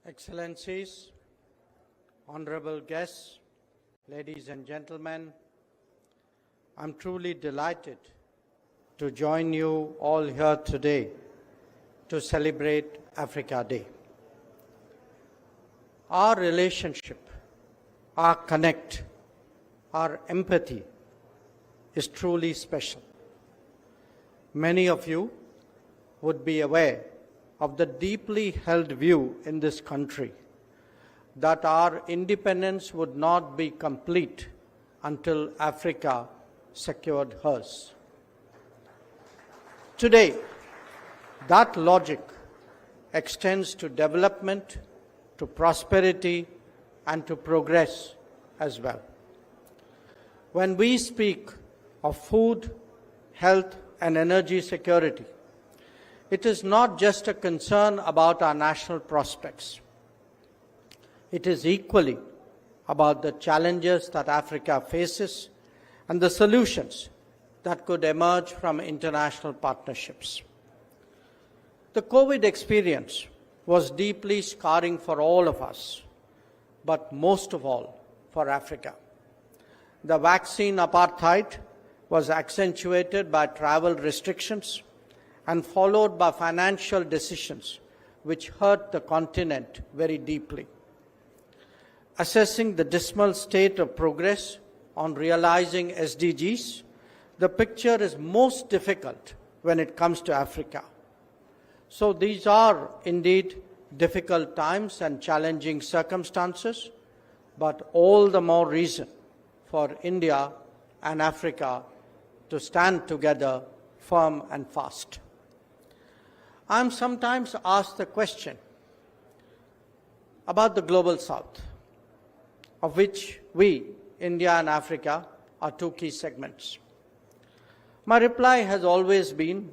Excellencies, honorable guests, ladies and gentlemen, I'm truly delighted to join you all here today to celebrate Africa Day. Our relationship, our connect, our empathy is truly special. Many of you would be aware of the deeply held view in this country that our independence would not be complete until Africa secured hers. Today, that logic extends to development, to prosperity, and to progress as well. When we speak of food, health, and energy security, it is not just a concern about our national prospects. It is equally about the challenges that Africa faces and the solutions that could emerge from international partnerships. The COVID experience was deeply scarring for all of us, but most of all for Africa. The vaccine apartheid was accentuated by travel restrictions and followed by financial decisions which hurt the continent very deeply. Assessing the dismal state of progress on realizing SDGs, the picture is most difficult when it comes to Africa. So these are indeed difficult times and challenging circumstances, but all the more reason for India and Africa to stand together firm and fast. I am sometimes asked the question about the Global South, of which we, India and Africa, are two key segments. My reply has always been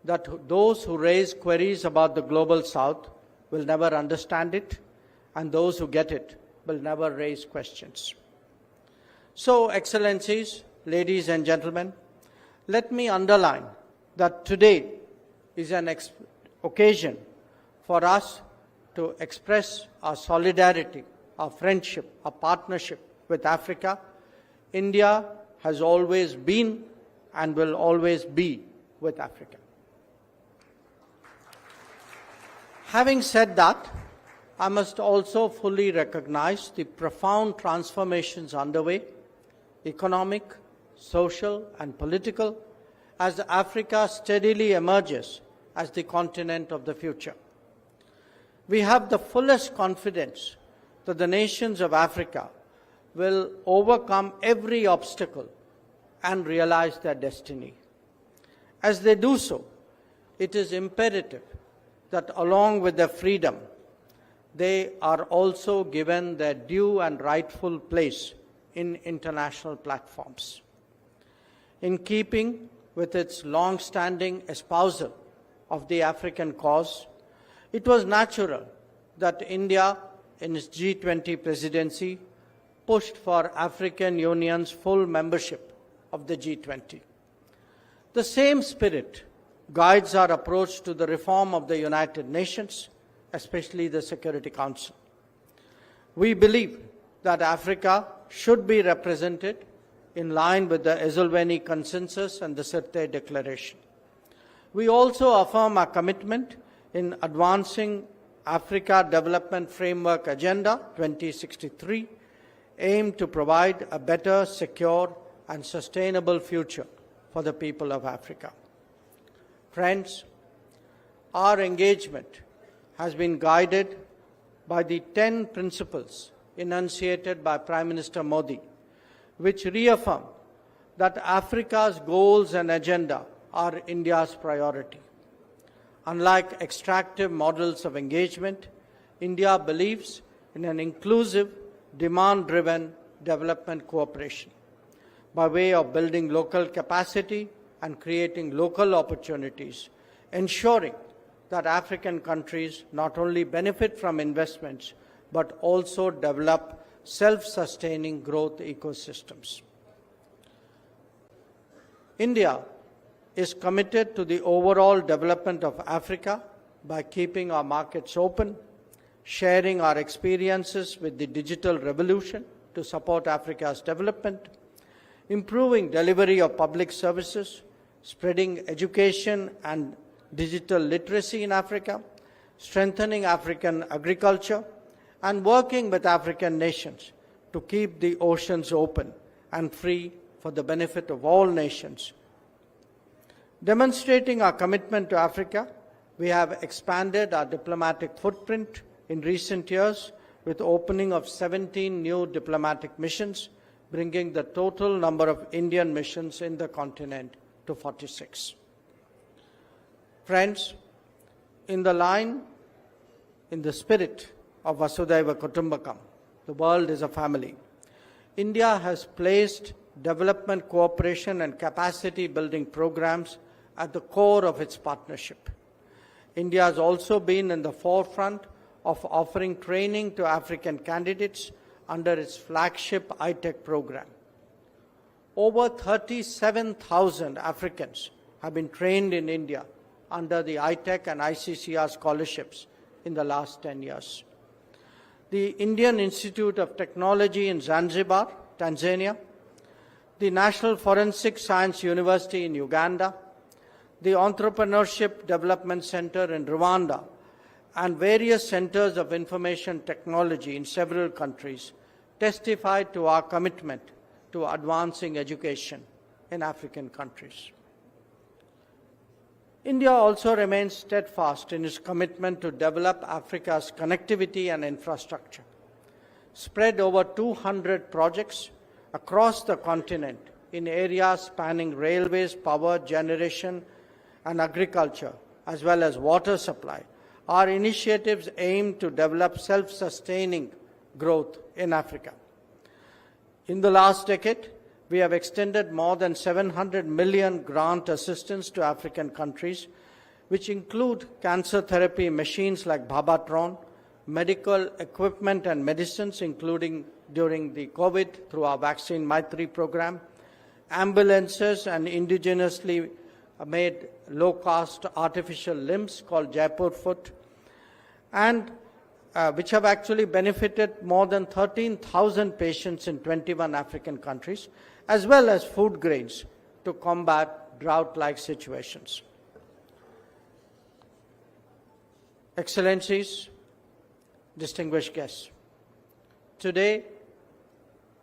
that those who raise queries about the Global South will never understand it, and those who get it will never raise questions. So, Excellencies, ladies and gentlemen, let me underline that today is an occasion for us to express our solidarity, our friendship, our partnership with Africa. India has always been and will always be with Africa. Having said that, I must also fully recognize the profound transformations underway, economic, social, and political, as Africa steadily emerges as the continent of the future. We have the fullest confidence that the nations of Africa will overcome every obstacle and realize their destiny. As they do so, it is imperative that along with their freedom, they are also given their due and rightful place in international platforms. In keeping with its long-standing espousal of the African cause, it was natural that India, in its G20 presidency, pushed for African Union's full membership of the G20. The same spirit guides our approach to the reform of the United Nations, especially the Security Council. We believe that Africa should be represented in line with the Esselweni Consensus and the Sirte Declaration. We also affirm our commitment in advancing Africa Development Framework Agenda 2063, aimed to provide a better, secure, and sustainable future for the people of Africa. Friends, our engagement has been guided by the 10 principles enunciated by Prime Minister Modi, which reaffirm that Africa's goals and agenda are India's priority. Unlike extractive models of engagement, India believes in an inclusive, demand-driven development cooperation by way of building local capacity and creating local opportunities, ensuring that African countries not only benefit from investments, but also develop self-sustaining growth ecosystems. India is committed to the overall development of Africa by keeping our markets open, sharing our experiences with the digital revolution to support Africa's development, improving delivery of public services, spreading education and digital literacy in Africa, strengthening African agriculture, and working with African nations to keep the oceans open and free for the benefit of all nations. Demonstrating our commitment to Africa, we have expanded our diplomatic footprint in recent years with the opening of 17 new diplomatic missions, bringing the total number of Indian missions in the continent to 46. Friends, in the spirit of Vasudhaiva Kutumbakam, the world is a family, India has placed development cooperation and capacity building programs at the core of its partnership. India has also been in the forefront of offering training to African candidates under its flagship iTech program. Over 37,000 Africans have been trained in India under the iTech and ICCR scholarships in the last 10 years. The Indian Institute of Technology in Zanzibar, Tanzania, the National Forensic Science University in Uganda, the Entrepreneurship Development Center in Rwanda, and various centers of information technology in several countries testify to our commitment to advancing education in African countries. India also remains steadfast in its commitment to develop Africa's connectivity and infrastructure. Spread over 200 projects across the continent in areas spanning railways, power generation, and agriculture, as well as water supply, our initiatives aim to develop self-sustaining growth in Africa. In the last decade, we have extended more than 700 million grant assistance to African countries, which include cancer therapy machines like Babatron, medical equipment and medicines, including during the COVID through our Vaccine Maitri program, ambulances and indigenously made low-cost artificial limbs called Jaipur Foot, and which have actually benefited more than 13,000 patients in 21 African countries, as well as food grains to combat drought-like situations. Excellencies, distinguished guests, today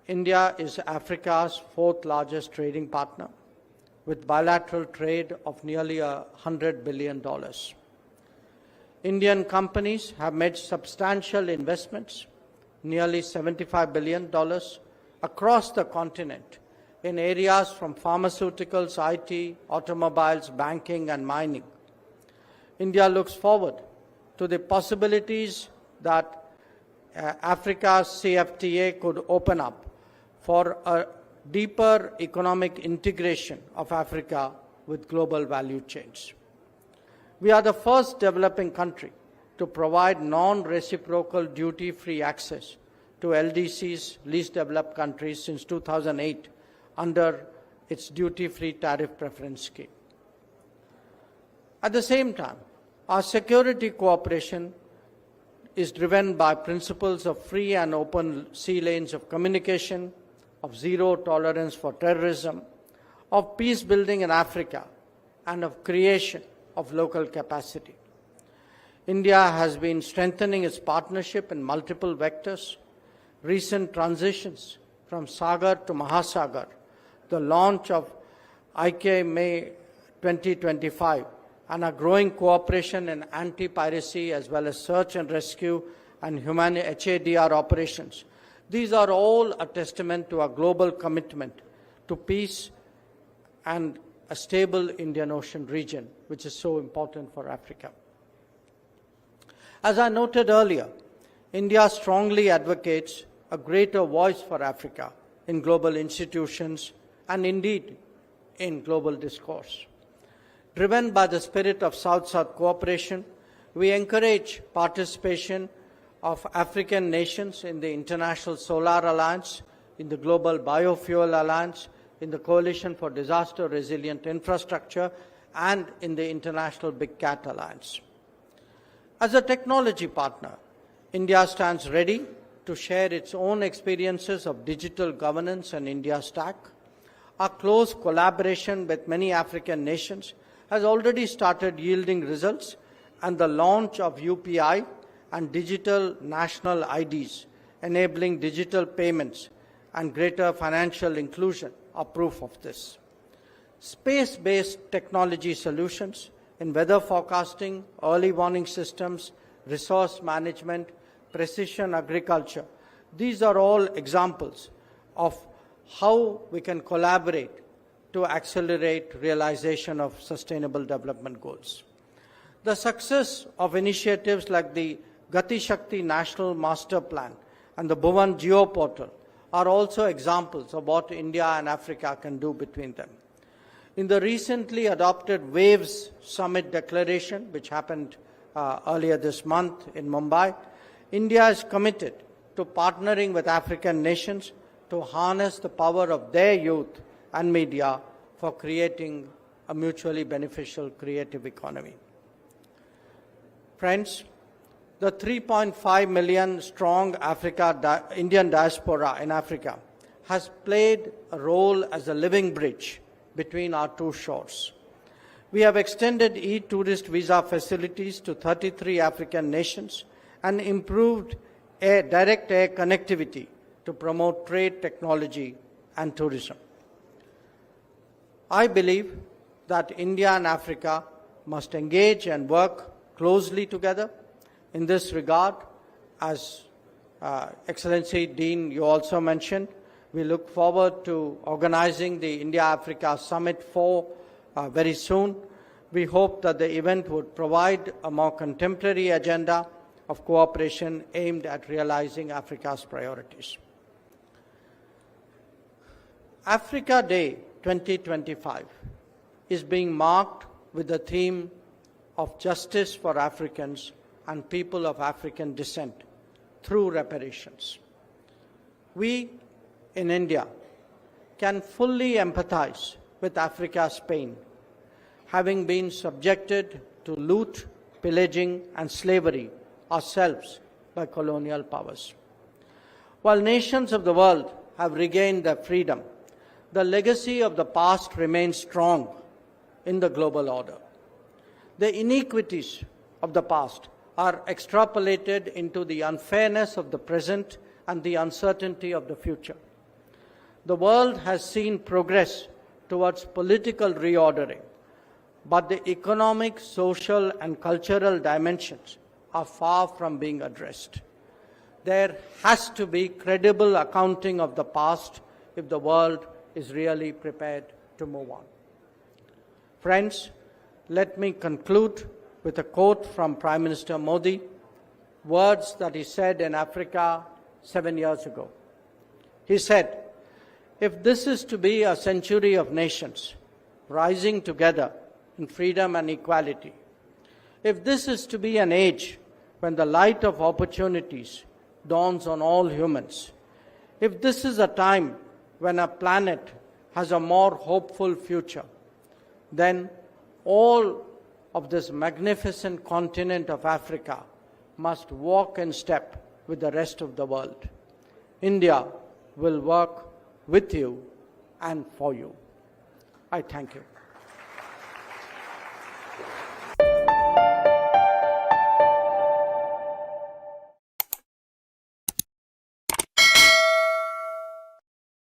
India is Africa's fourth largest trading partner, with bilateral trade of nearly $100 billion. Indian companies have made substantial investments, nearly $75 billion, across the continent in areas from pharmaceuticals, IT, automobiles, banking, and mining. India looks forward to the possibilities that Africa's CFTA could open up for a deeper economic integration of Africa with global value chains. We are the first developing country to provide non-reciprocal duty-free access to LDC's least developed countries since 2008 under its duty-free tariff preference scheme. At the same time, our security cooperation is driven by principles of free and open sea lanes of communication, of zero tolerance for terrorism, of peace building in Africa, and of creation of local capacity. India has been strengthening its partnership in multiple vectors. Recent transitions from Sagar to Mahasagar, the launch of IK May 2025, and a growing cooperation in anti-piracy as well as search and rescue and HADR operations. These are all a testament to our global commitment to peace and a stable Indian Ocean region, which is so important for Africa. As I noted earlier, India strongly advocates a greater voice for Africa in global institutions and indeed in global discourse. Driven by the spirit of South-South cooperation, we encourage participation of African nations in the International Solar Alliance, in the Global Biofuel Alliance, in the Coalition for Disaster Resilient Infrastructure, and in the International Big Cat Alliance. As a technology partner, India stands ready to share its own experiences of digital governance and India Stack. Our close collaboration with many African nations has already started yielding results, and the launch of UPI and digital national IDs, enabling digital payments and greater financial inclusion, are proof of this. Space-based technology solutions in weather forecasting, early warning systems, resource management, precision agriculture, these are all examples of how we can collaborate to accelerate realization of sustainable development goals. The success of initiatives like the Gati Shakti National Master Plan and the Bhuvan Geo Portal are also examples of what India and Africa can do between them. In the recently adopted Waves Summit Declaration, which happened earlier this month in Mumbai, India is committed to partnering with African nations to harness the power of their youth and media for creating a mutually beneficial creative economy. Friends, the 3.5 million strong Indian diaspora in Africa has played a role as a living bridge between our two shores. We have extended e-tourist visa facilities to 33 African nations and improved direct air connectivity to promote trade, technology, and tourism. I believe that India and Africa must engage and work closely together. In this regard, as Excellency Dean, you also mentioned, we look forward to organizing the India-Africa Summit 4 very soon. We hope that the event would provide a more contemporary agenda of cooperation aimed at realizing Africa's priorities. Africa Day 2025 is being marked with the theme of justice for Africans and people of African descent through reparations. We in India can fully empathize with Africa's pain, having been subjected to loot, pillaging, and slavery ourselves by colonial powers. While nations of the world have regained their freedom, the legacy of the past remains strong in the global order. The inequities of the past are extrapolated into the unfairness of the present and the uncertainty of the future. The world has seen progress towards political reordering, but the economic, social, and cultural dimensions are far from being addressed. There has to be credible accounting of the past if the world is really prepared to move on. Friends, let me conclude with a quote from Prime Minister Modi, words that he said in Africa 7 years ago. He said, "If this is to be a century of nations rising together in freedom and equality, if this is to be an age when the light of opportunities dawns on all humans, if this is a time when a planet has a more hopeful future, then all of this magnificent continent of Africa must walk in step with the rest of the world. India will work with you and for you." I thank you.